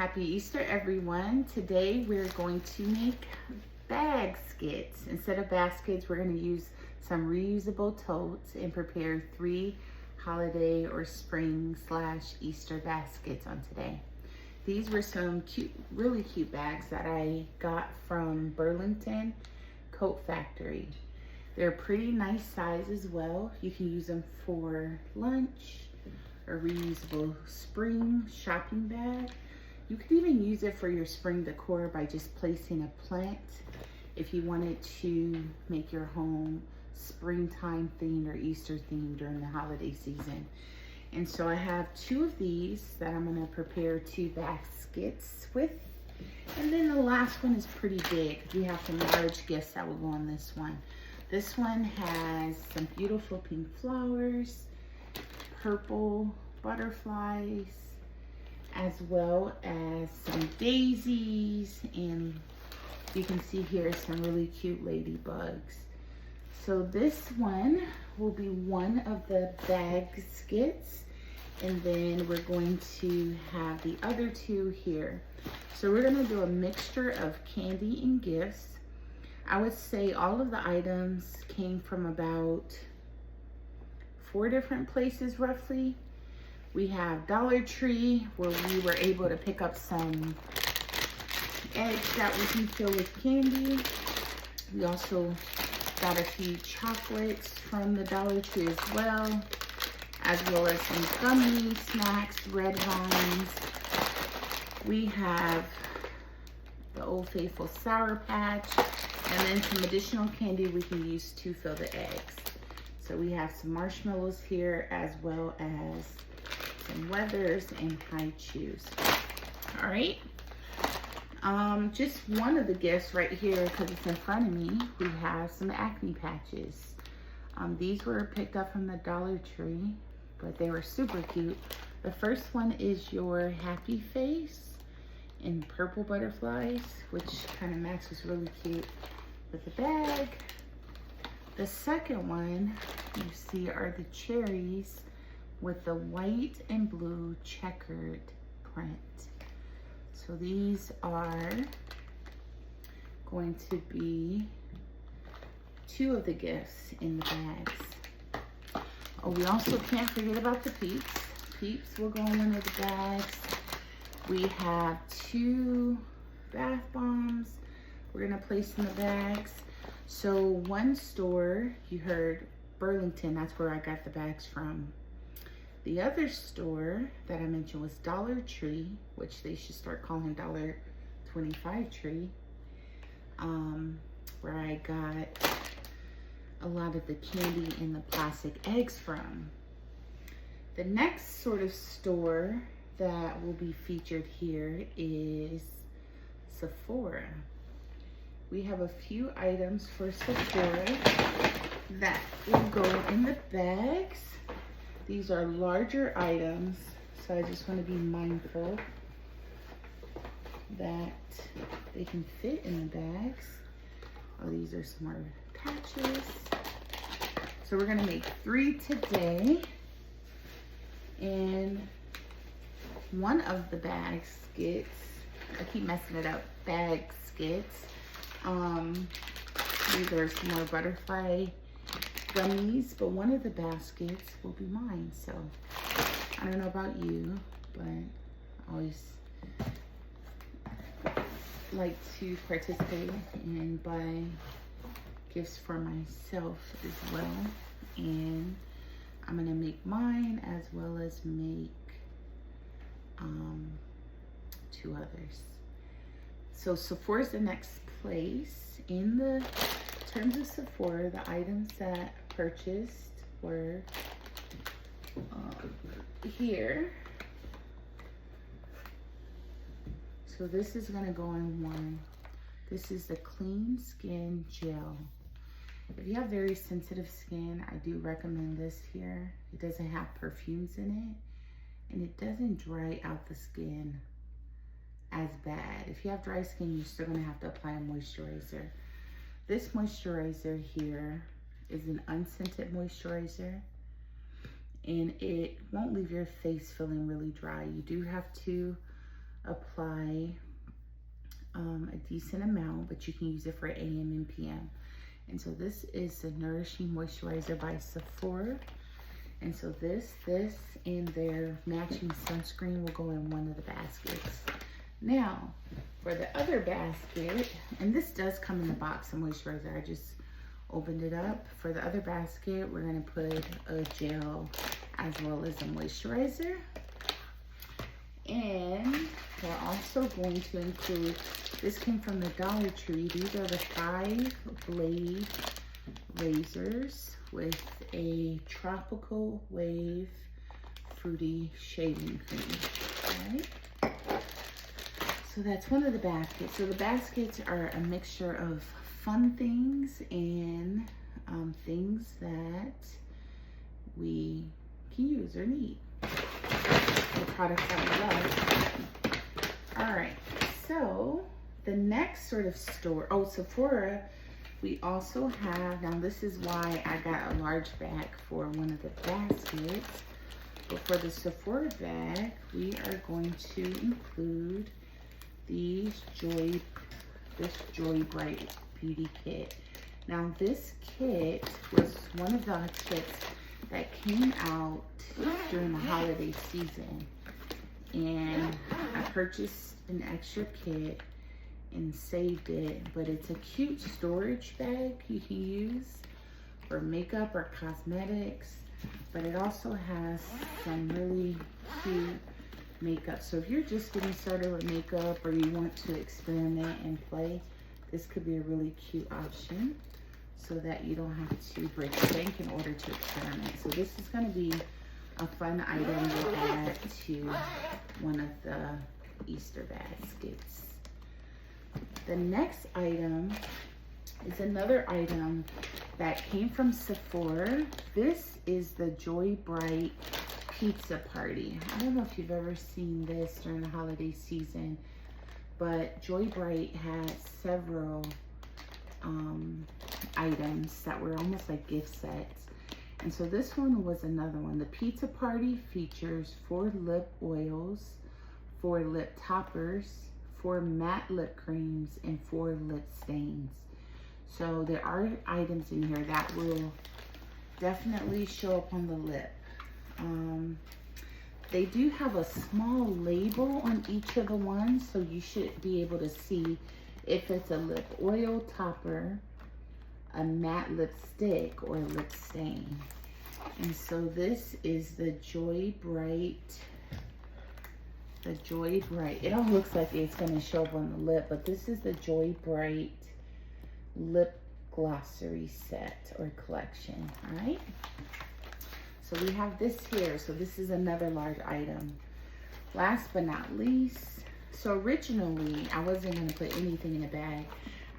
Happy Easter, everyone. Today we're going to make bag skits. Instead of baskets, we're going to use some reusable totes and prepare 3 holiday or spring / Easter baskets on today. These were some cute, really cute bags that I got from Burlington Coat Factory. They're pretty nice size as well. You can use them for lunch or reusable spring shopping bag. You could even use it for your spring decor by just placing a plant if you wanted to make your home springtime themed or Easter themed during the holiday season. And so I have 2 of these that I'm gonna prepare 2 baskets with. And then the last one is pretty big. We have some large gifts that will go on this one. This one has some beautiful pink flowers, purple butterflies, as well as some daisies, and you can see here some really cute ladybugs. So this one will be one of the bag skits, and then we're going to have the other 2 here. So we're gonna do a mixture of candy and gifts. I would say all of the items came from about 4 different places roughly. We have Dollar Tree, where we were able to pick up some eggs that we can fill with candy. We also got a few chocolates from the Dollar Tree as well as some gummy snacks, red vines. We have the Old Faithful Sour Patch, and then some additional candy we can use to fill the eggs. So we have some marshmallows here, as well as some Weathers and high chews. All right. Just one of the gifts right here, because it's in front of me, we have some acne patches. These were picked up from the Dollar Tree, but they were super cute. The first one is your happy face in purple butterflies, which kind of matches really cute with the bag. The second one you see are the cherries with the white and blue checkered print. So these are going to be 2 of the gifts in the bags. Oh, we also can't forget about the peeps. Peeps will go in one of the bags. We have 2 bath bombs we're gonna place in the bags. So one store, you heard Burlington, that's where I got the bags from. The other store that I mentioned was Dollar Tree, which they should start calling $1.25 Tree, where I got a lot of the candy and the plastic eggs from. The next sort of store that will be featured here is Sephora. We have a few items for Sephora that will go in the bags. These are larger items, so I just want to be mindful that they can fit in the bags. Oh, these are some more patches. So we're gonna make 3 today. And one of the bag skits, I keep messing it up, bag skits. These are some more butterfly gummies, but one of the baskets will be mine. So I don't know about you, but I always like to participate and buy gifts for myself as well. And I'm gonna make mine as well as make 2 others. So Sephora's the next place. In the terms of Sephora, the items that I purchased were here. So this is gonna go in one. This is the Clean Skin Gel. If you have very sensitive skin, I do recommend this here. It doesn't have perfumes in it, and it doesn't dry out the skin as bad. If you have dry skin, you're still gonna have to apply a moisturizer. This moisturizer here is an unscented moisturizer, and it won't leave your face feeling really dry. You do have to apply a decent amount, but you can use it for AM and PM. And so this is the Nourishing Moisturizer by Sephora. And so this, and their matching sunscreen will go in one of the baskets. Now, for the other basket, and this does come in the box of moisturizer, I just opened it up. For the other basket, we're gonna put a gel as well as a moisturizer. And we're also going to include, this came from the Dollar Tree. These are the 5-blade razors with a tropical wave fruity shaving cream. All right. So that's one of the baskets. So the baskets are a mixture of fun things and things that we can use or need. The products that we love. All right, so the next sort of store, oh, Sephora, we also have, now this is why I got a large bag for one of the baskets. But for the Sephora bag, we are going to include this Joy Bright Beauty Kit. Now this kit was one of the kits that came out during the holiday season, and I purchased an extra kit and saved it, but it's a cute storage bag you can use for makeup or cosmetics, but it also has some really cute makeup. So if you're just getting started with makeup or you want to experiment and play, this could be a really cute option so that you don't have to break the bank in order to experiment. So this is going to be a fun item to add to one of the Easter baskets. The next item is another item that came from Sephora. This is the Joy Bright Pizza Party. I don't know if you've ever seen this during the holiday season, but Joy Bright had several items that were almost like gift sets. And so this one was another one. The Pizza Party features 4 lip oils, 4 lip toppers, 4 matte lip creams, and 4 lip stains. So there are items in here that will definitely show up on the lip. They do have a small label on each of the ones, so you should be able to see if it's a lip oil topper, a matte lipstick, or a lip stain. And so this is the Joy Bright. The Joy Bright. It all looks like it's going to show up on the lip, but this is the Joy Bright Lip Glossary set or collection. All right. So we have this here. So this is another large item. Last but not least, so originally I wasn't going to put anything in a bag.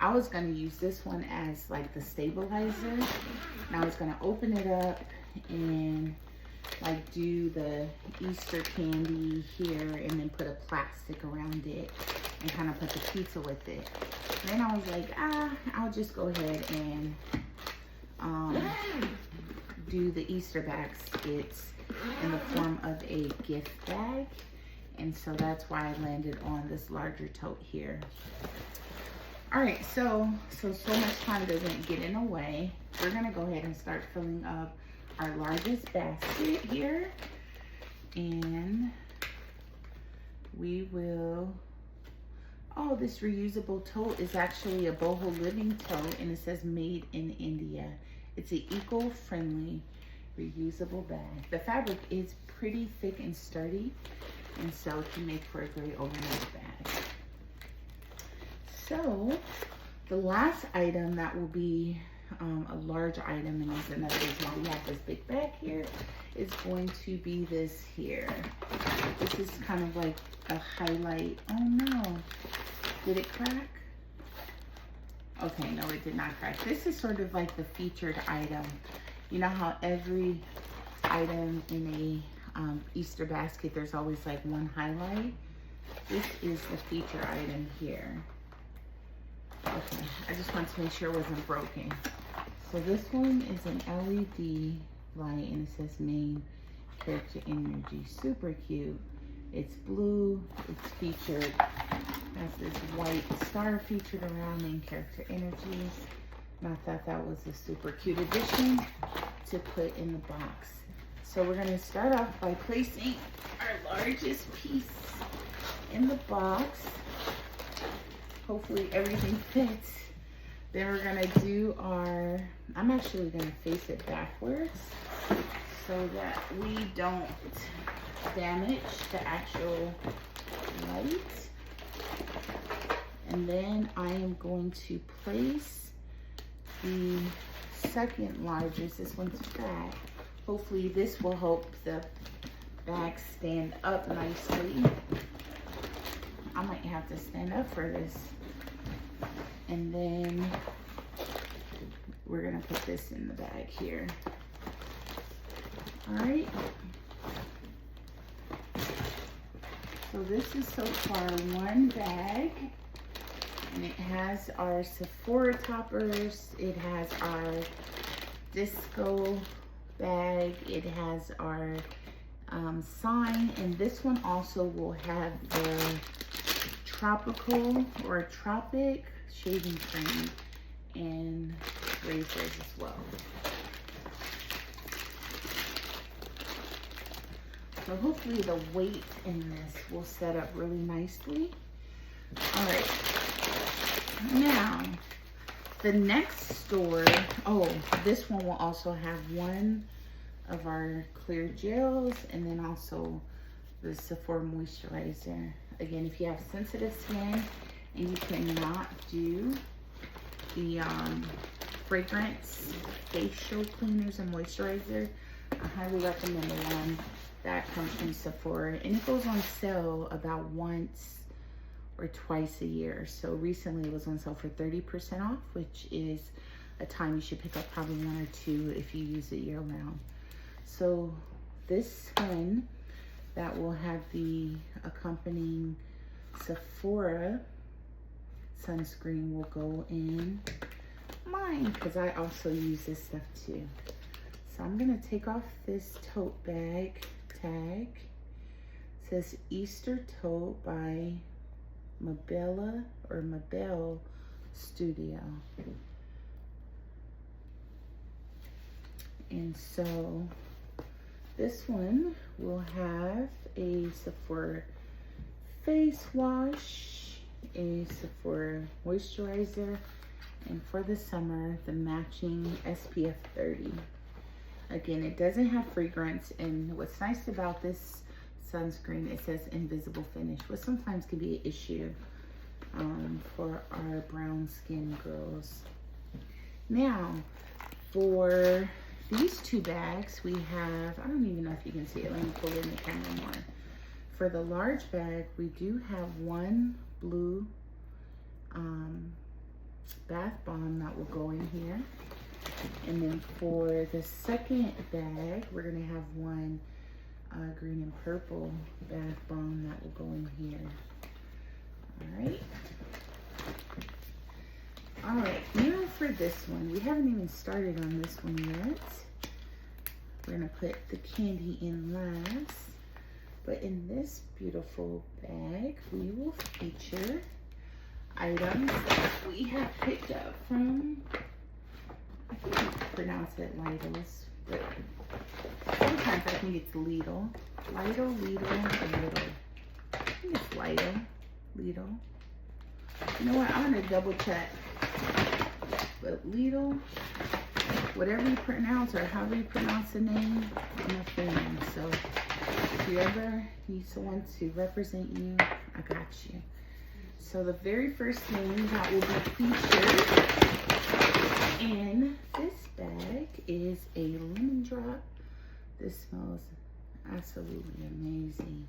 I was going to use this one as like the stabilizer. And I was going to open it up and like do the Easter candy here and then put a plastic around it and kind of put the pizza with it. And then I was like, I'll just go ahead and do the Easter baskets in the form of a gift bag. And so that's why I landed on this larger tote here. All right, so much time doesn't get in the way. We're gonna go ahead and start filling up our largest basket here. And we will, oh, this reusable tote is actually a boho living tote, and it says made in India. It's an eco-friendly reusable bag. The fabric is pretty thick and sturdy, and so it can make for a great overnight bag. So the last item that will be a large item, and is another reason why we have this big bag here, is going to be this here. This is kind of like a highlight. Oh no, did it crack? Okay, no, it did not crack. This is sort of like the featured item. You know how every item in a Easter basket, there's always like one highlight? This is the feature item here. Okay, I just want to make sure it wasn't broken. So this one is an LED light, and it says main character energy. Super cute. It's blue. It's featured, has this white star featured around main character energies. And I thought that was a super cute addition to put in the box. So we're gonna start off by placing our largest piece in the box. Hopefully everything fits. Then we're gonna do our, I'm actually gonna face it backwards so that we don't damage the actual light. And then I am going to place the second largest, this one's fat. Hopefully this will help the bag stand up nicely. I might have to stand up for this. And then we're gonna put this in the bag here. All right. So this is so far one bag, and it has our Sephora toppers, it has our disco bag, it has our sign, and this one also will have the tropical or tropic shaving cream and razors as well. So hopefully the weight in this will set up really nicely. All right, now the next store, oh, this one will also have one of our clear gels and then also the Sephora moisturizer. Again, if you have sensitive skin and you cannot do the fragrance facial cleaners and moisturizer, I highly recommend the one that comes from Sephora, and it goes on sale about once or twice a year. So recently it was on sale for 30% off, which is a time you should pick up probably one or two if you use it year round. So this one that will have the accompanying Sephora sunscreen will go in mine because I also use this stuff too. So I'm gonna take off this tote bag tag. It says Easter Tote by Mabella or Mabel Studio. And so this one will have a Sephora face wash, a Sephora moisturizer, and for the summer, the matching SPF 30. Again, it doesn't have fragrance, and what's nice about this sunscreen, it says invisible finish, which sometimes can be an issue for our brown skin girls. Now, for these two bags, we have, I don't even know if you can see it, let me pull in the camera more. For the large bag, we do have one blue bath bomb that will go in here. And then for the second bag, we're gonna have one green and purple bath bomb that will go in here. All right. All right, now for this one, we haven't even started on this one yet. We're gonna put the candy in last. But in this beautiful bag, we will feature items that we have picked up from, I think you pronounce it Lidl's, but sometimes I think it's Lidl. Lidl, Lidl, and Lidl. I think it's Lidl, Lidl. You know what, I'm gonna double check. But Lidl, whatever you pronounce or however you pronounce the name, I'm a fan. So if you ever need someone to represent you, I got you. So the very first thing that will be featured in this bag is a lemon drop. This smells absolutely amazing.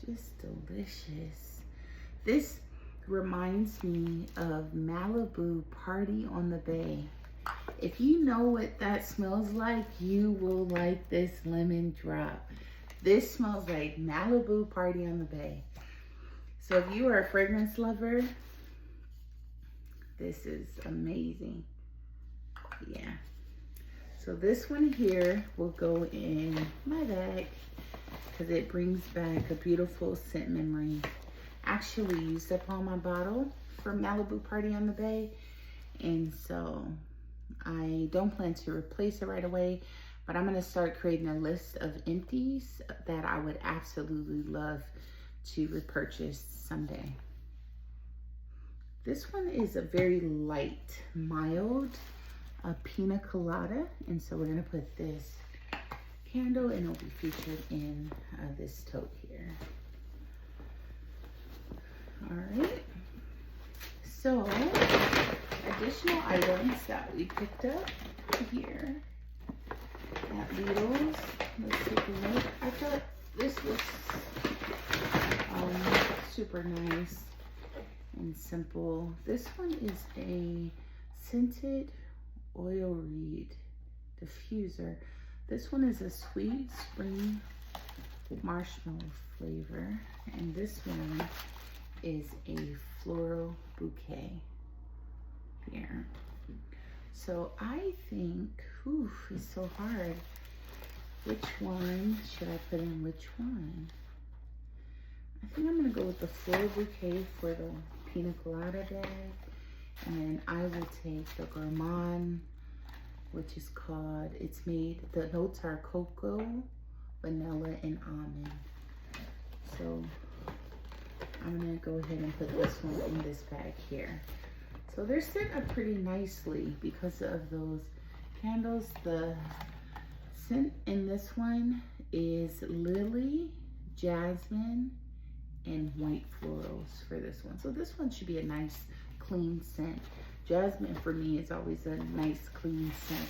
Just delicious. This reminds me of Malibu Party on the Bay. If you know what that smells like, you will like this lemon drop. This smells like Malibu Party on the Bay. So if you are a fragrance lover, this is amazing. Yeah. So this one here will go in my bag. because it brings back a beautiful scent memory. Actually used up all my bottle from Malibu Party on the Bay, and so I don't plan to replace it right away, but I'm going to start creating a list of empties that I would absolutely love to repurchase someday. This one is a very light, mild pina colada, and so we're going to put this candle and it'll be featured in this tote here. All right, so additional items that we picked up here at Lidl's. Let's take a look. I thought this looks super nice and simple. This one is a scented oil reed diffuser. This one is a sweet spring marshmallow flavor, and this one is a floral bouquet here. So I think, it's so hard. Which one should I put in which one? I think I'm gonna go with the floral bouquet for the pina colada bag, and then I will take the gourmand, which is called, the notes are cocoa, vanilla, and almond. So I'm gonna go ahead and put this one in this bag here. So they're set up pretty nicely because of those candles. The scent in this one is lily, jasmine, and white florals for this one. So this one should be a nice, clean scent. Jasmine for me is always a nice, clean scent.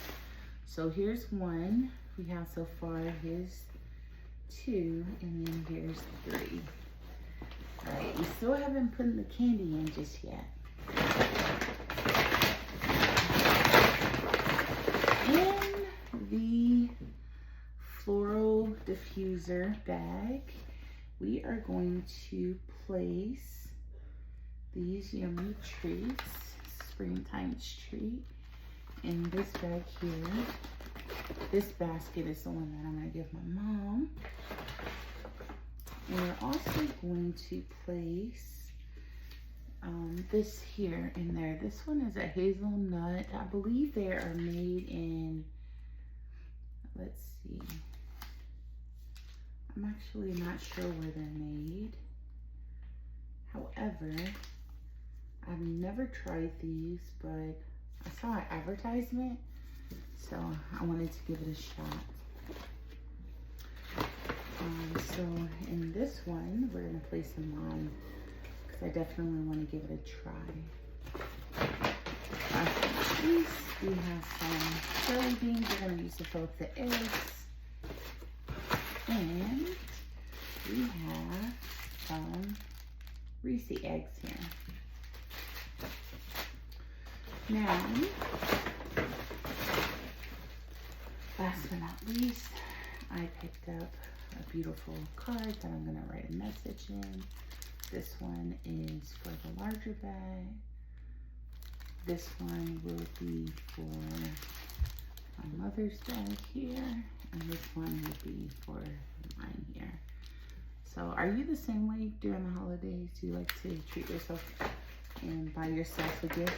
So here's one we have so far. Here's two, and then here's three. All right, we still haven't put the candy in just yet. In the floral diffuser bag, we are going to place these yummy treats, springtime treat, in this bag here. This basket is the one that I'm going to give my mom. And we're also going to place this here in there. This one is a hazelnut. I believe they are made in, let's see. I'm actually not sure where they're made. However, I've never tried these, but I saw an advertisement, so I wanted to give it a shot. So in this one, we're gonna place them on because I definitely want to give it a try. After this, we have some jelly beans. We're gonna use to fill up the eggs, and we have some Reese eggs here. Now, last but not least, I picked up a beautiful card that I'm going to write a message in. This one is for the larger bag. This one will be for my mother's bag here, and this one will be for mine here. So are you the same way during the holidays? Do you like to treat yourself and buy yourself a gift?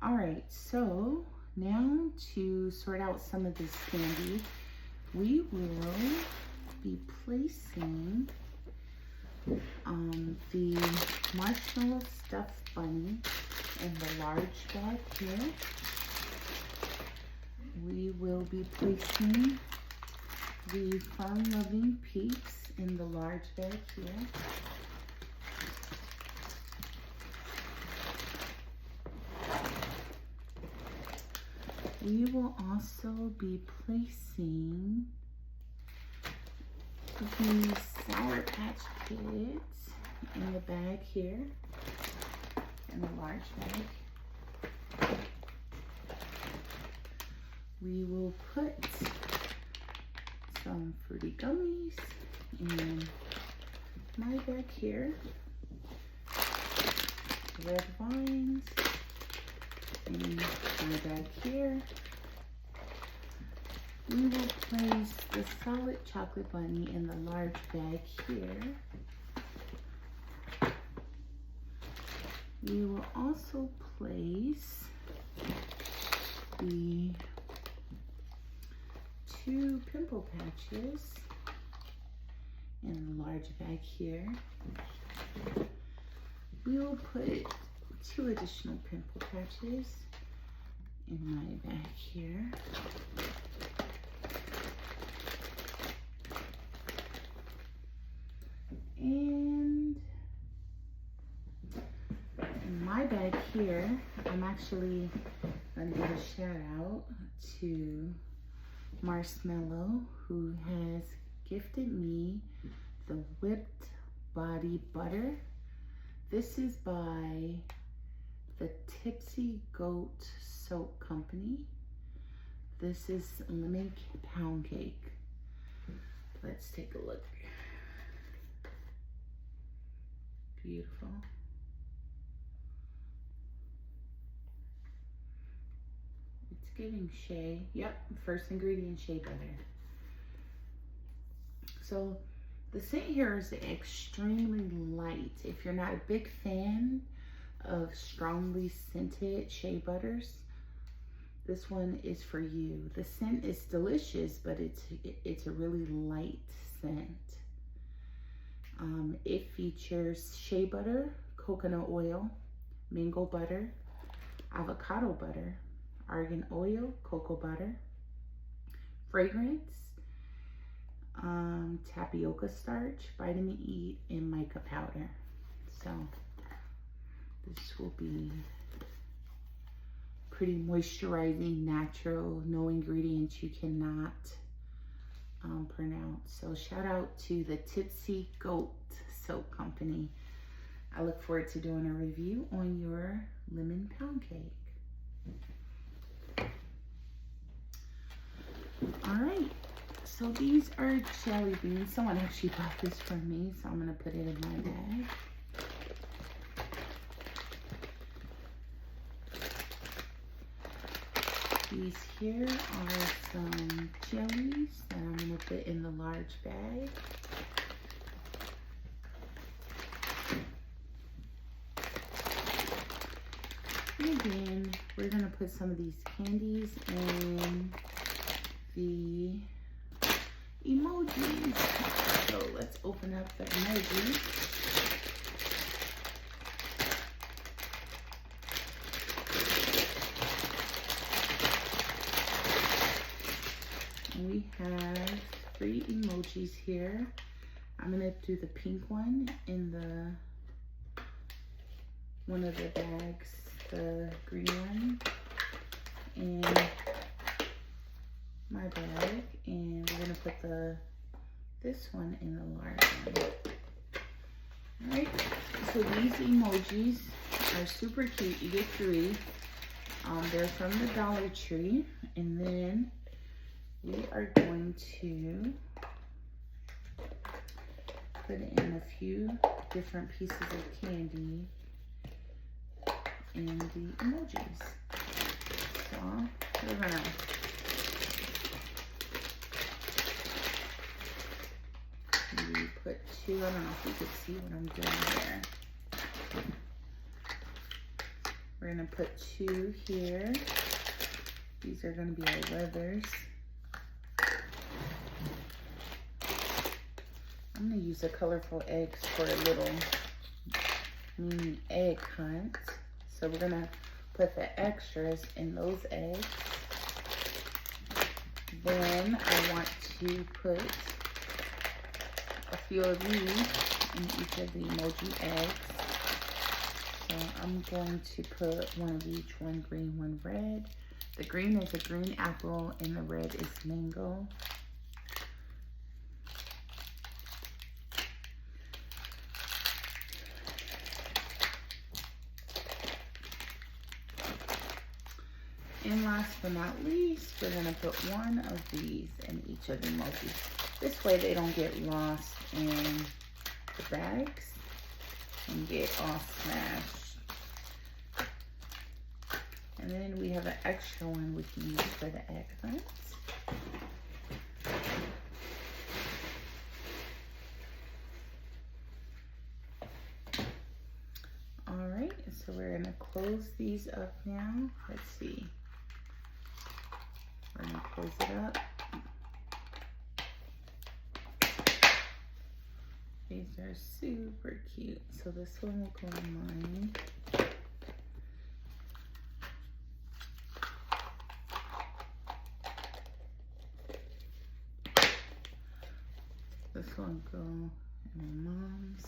All right, so now to sort out some of this candy, we will be placing the marshmallow stuffed bunny in the large bag here. We will be placing the Fun Loving Peeps in the large bag here. We will also be placing the Sour Patch Kids in the bag here, in the large bag. We will put some fruity gummies in my bag here, red vines in my bag here, We will place the solid chocolate bunny in the large bag here. We will also place the 2 pimple patches in the large bag here. We will put 2 additional pimple patches in my bag here. And in my bag here, I'm actually going to give a shout out to Marshmallow, who has gifted me the whipped body butter. This is by the Tipsy Goat Soap Company. This is lemon pound cake. Let's take a look. Beautiful. It's giving shea. Yep, first ingredient, shea butter. So the scent here is extremely light. If you're not a big fan of strongly scented shea butters, this one is for you. The scent is delicious, but it's a really light scent. It features shea butter, coconut oil, mango butter, avocado butter, argan oil, cocoa butter, fragrance, tapioca starch, vitamin E, and mica powder. So this will be pretty moisturizing, natural, no ingredients you cannot pronounce. So shout out to the Tipsy Goat Soap Company. I look forward to doing a review on your lemon pound cake. All right, so these are jelly beans. Someone actually bought this for me, so I'm gonna put it in my bag. These here are some jellies that I'm gonna put in the large bag. And then we're gonna put some of these candies in the emojis. So let's open up the emojis. We have 3 emojis here. I'm gonna do the pink one in one of the bags, the green one, and my bag, and we're gonna put this one in the large one. All right, so these emojis are super cute. You get 3. They're from the Dollar Tree, and then we are going to put in a few different pieces of candy in the emojis. So we're gonna put 2. I don't know if you could see what I'm doing here. We're gonna put 2 here. These are gonna be our leathers. I'm gonna use the colorful eggs for a little mini egg hunt. So we're gonna put the extras in those eggs. Then I want to put a few of these in each of the emoji eggs. So I'm going to put one of each, one green, one red. The green is a green apple and the red is mango. And last but not least, we're gonna put one of these in each of the emojis. This way they don't get lost in the bags and get all smashed. And then we have an extra one we can use for the egg hunts. gonna close these up now. Let's see. We're gonna close it up. These are super cute. So this one will go on mine. This one go in my mom's.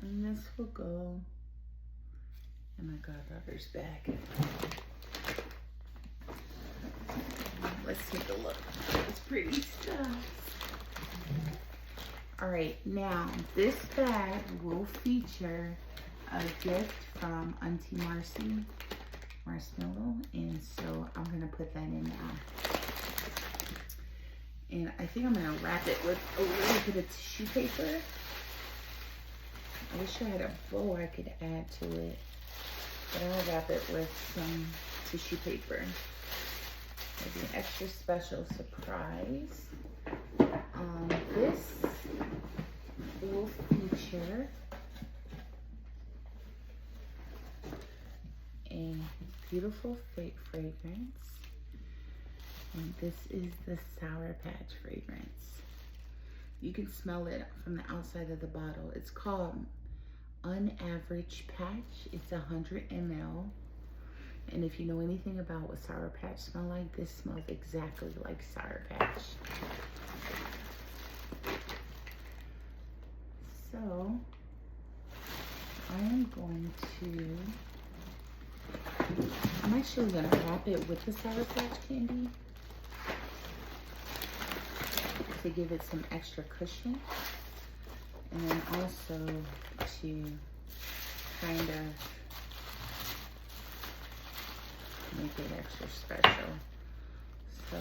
And this will go in my goddaughter's bag. Let's take a look at this pretty stuff. All right, now this bag will feature a gift from Auntie Marshmallow, and so I'm gonna put that in now. And I think I'm gonna wrap it with a little bit of tissue paper. I wish I had a bow I could add to it, but I'll wrap it with some tissue paper. Maybe an extra special surprise. This will feature a beautiful fake fragrance, and this is the Sour Patch fragrance. You can smell it from the outside of the bottle. It's called Unaverage Patch. It's 100 ml. And if you know anything about what Sour Patch smell like, this smells exactly like Sour Patch. So I am going to, I'm actually gonna wrap it with the Sour Patch candy to give it some extra cushion, and then also to kind of make it extra special. So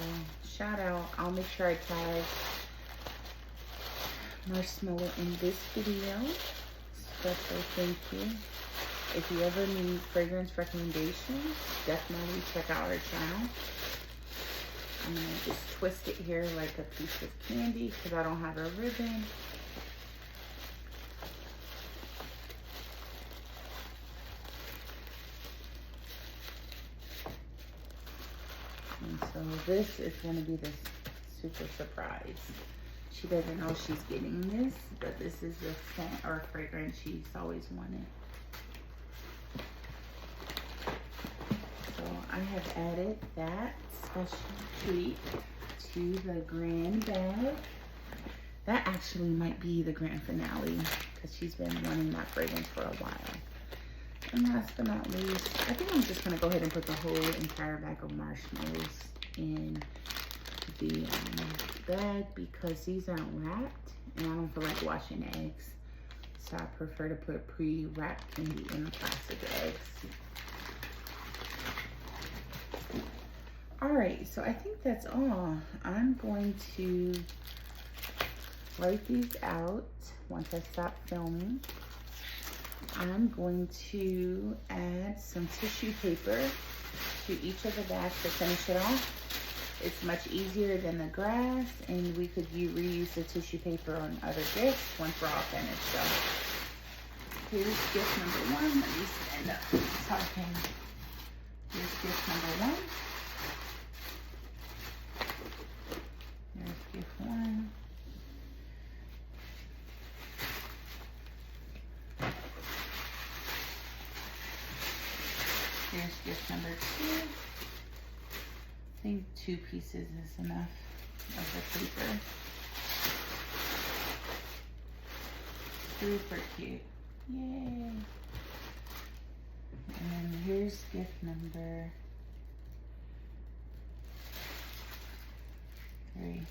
shout out, I'll make sure I tag Marshmallow in this video. Special thank you. If you ever need fragrance recommendations, definitely check out our channel. I'm gonna just twist it here like a piece of candy because I don't have a ribbon. And so this is gonna be the super surprise. She doesn't know she's getting this, but this is the scent or fragrance she's always wanted. So I have added that special treat to the grand bag. That actually might be the grand finale because she's been wanting that fragrance for a while. And last but not least, I think I'm just gonna go ahead and put the whole entire bag of marshmallows in the bag because these aren't wrapped and I don't feel like washing eggs. So I prefer to put pre-wrapped candy in the plastic eggs. All right, so I think that's all. I'm going to write these out once I stop filming. I'm going to add some tissue paper to each of the bags to finish it off. It's much easier than the grass, and we could reuse the tissue paper on other gifts once we're all finished. So here's gift number one. Let me stand up so I can. Here's gift number one. Here's gift one. Here's gift number two. I think 2 pieces is enough of the paper. Super cute. Yay. And here's gift number 3.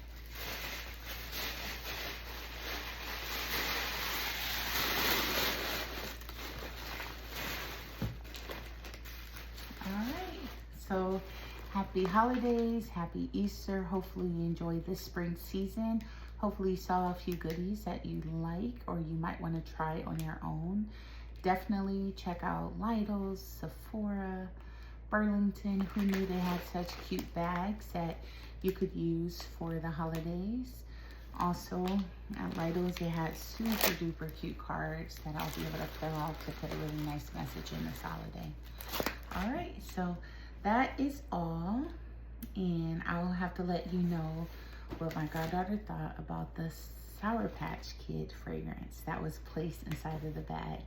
All right. So happy holidays, happy Easter. Hopefully you enjoyed this spring season. Hopefully you saw a few goodies that you like or you might want to try on your own. Definitely check out Lidl's, Sephora, Burlington. Who knew they had such cute bags that you could use for the holidays. Also, at Lidl's, they had super duper cute cards that I'll be able to fill out to put a really nice message in this holiday. All right, so that is all. And I'll have to let you know what my goddaughter thought about the Sour Patch Kid fragrance that was placed inside of the bag.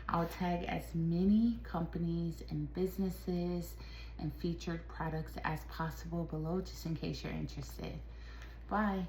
I'll tag as many companies and businesses and featured products as possible below, just in case you're interested. Bye.